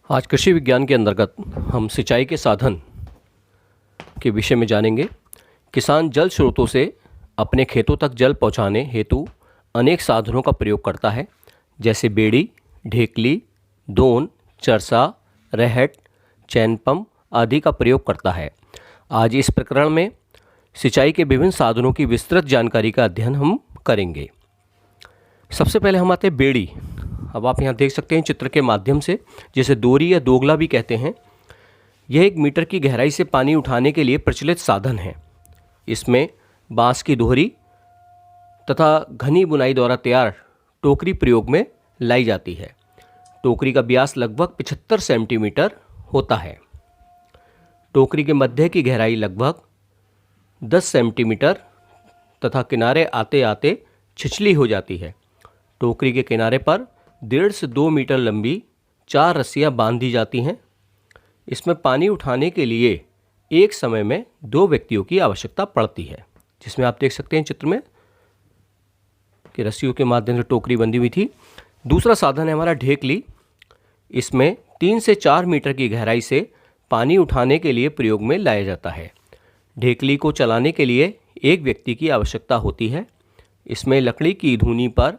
आज कृषि विज्ञान के अंतर्गत हम सिंचाई के साधन के विषय में जानेंगे। किसान जल स्रोतों से अपने खेतों तक जल पहुंचाने हेतु अनेक साधनों का प्रयोग करता है, जैसे बेड़ी, ढेकली, दोन, चरसा, रहट, चैन पंप आदि का प्रयोग करता है। आज इस प्रकरण में सिंचाई के विभिन्न साधनों की विस्तृत जानकारी का अध्ययन हम करेंगे। सबसे पहले हम आते हैं बेड़ी। अब आप यहाँ देख सकते हैं चित्र के माध्यम से, जिसे दोरी या दोगला भी कहते हैं। यह 1 मीटर की गहराई से पानी उठाने के लिए प्रचलित साधन है। इसमें बांस की दोहरी तथा घनी बुनाई द्वारा तैयार टोकरी प्रयोग में लाई जाती है। टोकरी का व्यास लगभग 75 सेंटीमीटर होता है। टोकरी के मध्य की गहराई लगभग 10 सेंटीमीटर तथा किनारे आते आते छिछली हो जाती है। टोकरी के किनारे पर 1.5 से 2 मीटर लंबी 4 रस्सियाँ बांध दी जाती हैं। इसमें पानी उठाने के लिए एक समय में 2 व्यक्तियों की आवश्यकता पड़ती है, जिसमें आप देख सकते हैं चित्र में कि रस्सियों के माध्यम से टोकरी बंधी हुई थी। दूसरा साधन है हमारा ढेकली। इसमें 3 से 4 मीटर की गहराई से पानी उठाने के लिए प्रयोग में लाया जाता है। ढेकली को चलाने के लिए एक व्यक्ति की आवश्यकता होती है। इसमें लकड़ी की धूनी पर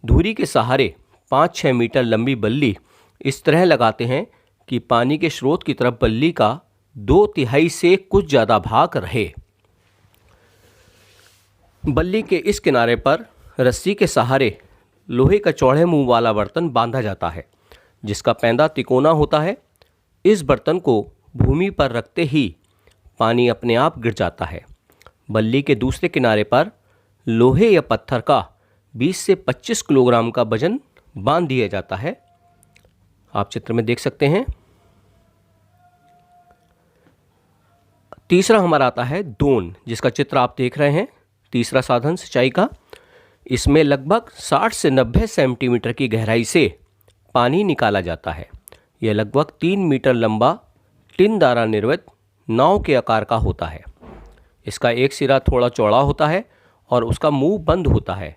धुरी के सहारे 5-6 मीटर लंबी बल्ली इस तरह लगाते हैं कि पानी के स्रोत की तरफ बल्ली का 2/3 से कुछ ज़्यादा भाग रहे। बल्ली के इस किनारे पर रस्सी के सहारे लोहे का चौड़े मुंह वाला बर्तन बांधा जाता है, जिसका पैंदा तिकोना होता है। इस बर्तन को भूमि पर रखते ही पानी अपने आप गिर जाता है। बल्ली के दूसरे किनारे पर लोहे या पत्थर का 20 से 25 किलोग्राम का वजन बांध दिया जाता है। आप चित्र में देख सकते हैं। तीसरा हमारा आता है दोन, जिसका चित्र आप देख रहे हैं। तीसरा साधन सिंचाई का। इसमें लगभग 60 से 90 सेंटीमीटर की गहराई से पानी निकाला जाता है। यह लगभग 3 मीटर लंबा टिन द्वारा निर्मित नाव के आकार का होता है। इसका एक सिरा थोड़ा चौड़ा होता है और उसका मुंह बंद होता है।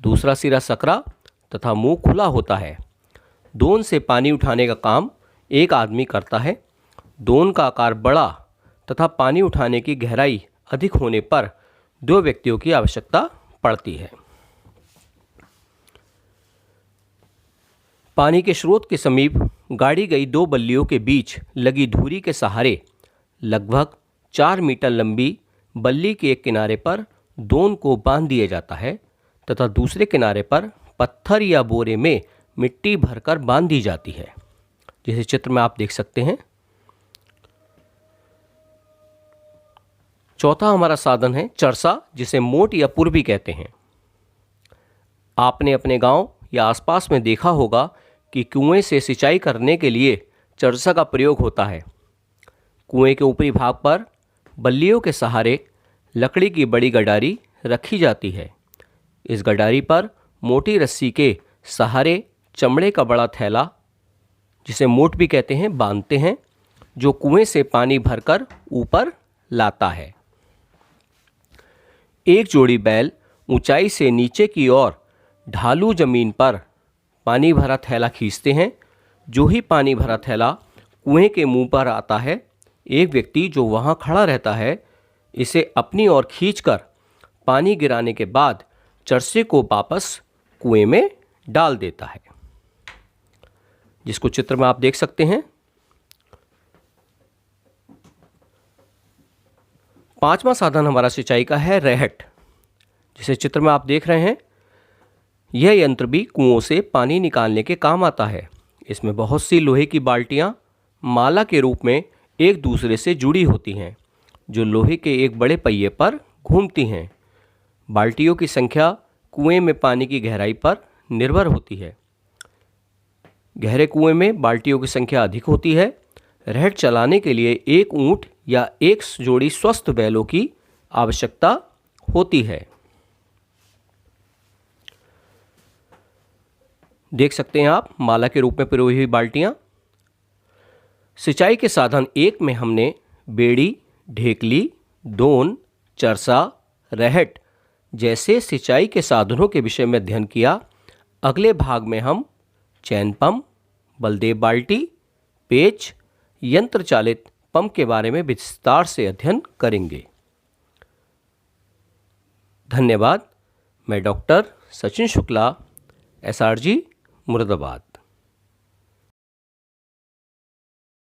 दूसरा सिरा सकरा तथा मुंह खुला होता है। दोन से पानी उठाने का काम एक आदमी करता है। दोन का आकार बड़ा तथा पानी उठाने की गहराई अधिक होने पर 2 व्यक्तियों की आवश्यकता पड़ती है। पानी के स्रोत के समीप गाड़ी गई 2 बल्लियों के बीच लगी धुरी के सहारे लगभग 4 मीटर लंबी बल्ली के एक किनारे पर दोन को बांध दिया जाता है तथा दूसरे किनारे पर पत्थर या बोरे में मिट्टी भरकर बांध दी जाती है, जैसे चित्र में आप देख सकते हैं। चौथा हमारा साधन है चरसा, जिसे मोट या पुर भी कहते हैं। आपने अपने गांव या आसपास में देखा होगा कि कुएं से सिंचाई करने के लिए चरसा का प्रयोग होता है। कुएं के ऊपरी भाग पर बल्लियों के सहारे लकड़ी की बड़ी गडारी रखी जाती है। इस गडारी पर मोटी रस्सी के सहारे चमड़े का बड़ा थैला, जिसे मोट भी कहते हैं, बांधते हैं, जो कुएं से पानी भरकर ऊपर लाता है। एक जोड़ी बैल ऊंचाई से नीचे की ओर ढालू जमीन पर पानी भरा थैला खींचते हैं। जो ही पानी भरा थैला कुएं के मुंह पर आता है, एक व्यक्ति जो वहां खड़ा रहता है इसे अपनी ओर खींचकर पानी गिराने के बाद चरसे को वापस कुएं में डाल देता है, जिसको चित्र में आप देख सकते हैं। पांचवा साधन हमारा सिंचाई का है रहट, जिसे चित्र में आप देख रहे हैं। यह यंत्र भी कुओं से पानी निकालने के काम आता है। इसमें बहुत सी लोहे की बाल्टियां माला के रूप में एक दूसरे से जुड़ी होती हैं, जो लोहे के एक बड़े पहिए पर घूमती हैं। बाल्टियों की संख्या कुएं में पानी की गहराई पर निर्भर होती है। गहरे कुएं में बाल्टियों की संख्या अधिक होती है। रहट चलाने के लिए एक ऊंट या एक जोड़ी स्वस्थ बैलों की आवश्यकता होती है। देख सकते हैं आप माला के रूप में पिरोई हुई बाल्टियां। सिंचाई के साधन 1 में हमने बेड़ी, ढेकली, दोन, चरसा, रहट जैसे सिंचाई के साधनों के विषय में अध्ययन किया। अगले भाग में हम चैन पंप, बलदेव बाल्टी, पेच, यंत्र चालित पंप के बारे में विस्तार से अध्ययन करेंगे। धन्यवाद। मैं डॉक्टर सचिन शुक्ला, SRG, मुरादाबाद।